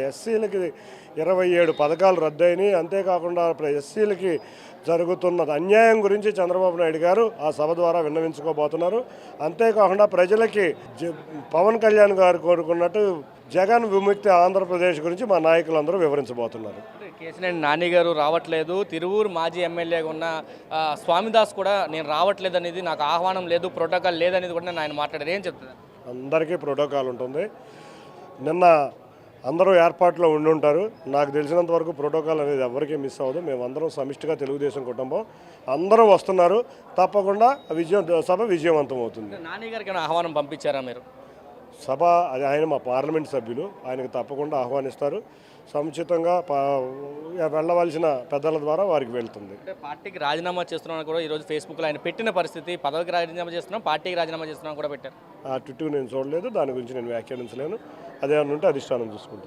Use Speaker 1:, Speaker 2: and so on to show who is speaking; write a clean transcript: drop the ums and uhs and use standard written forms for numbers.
Speaker 1: ఎస్సీలకి 27 పథకాలు రద్దయినాయి. అంతేకాకుండా ఎస్సీలకి జరుగుతున్న అన్యాయం గురించి చంద్రబాబు నాయుడు గారు ఆ సభ ద్వారా విన్నవించుకోబోతున్నారు. అంతేకాకుండా ప్రజలకి పవన్ కళ్యాణ్ గారు కోరుకున్నట్టు జగన్ విముక్తి ఆంధ్రప్రదేశ్ గురించి మా నాయకులందరూ వివరించబోతున్నారు.
Speaker 2: కేసినేని నాని గారు రావట్లేదు, తిరువూరు మాజీ ఎమ్మెల్యేగా ఉన్న స్వామిదాస్ కూడా నేను రావట్లేదు అనేది, నాకు ఆహ్వానం లేదు, ప్రోటోకాల్ లేదనేది కూడా ఆయన మాట్లాడారు. ఏం చెప్తారు?
Speaker 1: అందరికీ ప్రోటోకాల్ ఉంటుంది. నిన్న అందరూ ఏర్పాట్లో ఉండుంటారు. నాకు తెలిసినంత వరకు ప్రోటోకాల్ అనేది ఎవరికీ మిస్ అవ్వదు. మేమందరం సమిష్టిగా తెలుగుదేశం కుటుంబం అందరూ వస్తున్నారు. తప్పకుండా సభ విజయవంతం అవుతుంది.
Speaker 2: నాని గారికి ఆహ్వానం పంపించారా మీరు?
Speaker 1: సభ అది ఆయన మా పార్లమెంట్ సభ్యులు, ఆయనకు తప్పకుండా ఆహ్వానిస్తారు. సముచితంగా వెళ్ళవలసిన పెద్దల ద్వారా వారికి వెళ్తుంది.
Speaker 2: అంటే పార్టీకి రాజీనామా చేస్తున్నాను కూడా ఈరోజు ఫేస్బుక్లో ఆయన పెట్టిన పరిస్థితి, పదవికి రాజీనామా చేస్తున్నాం, పార్టీకి రాజీనామా చేస్తున్నాం కూడా పెట్టారు.
Speaker 1: ఆ చుట్టూ నేను చూడలేదు, దాని గురించి నేను వ్యాఖ్యానించలేను. అదే ఉంటే అధిష్టానం చూసుకుంటాను.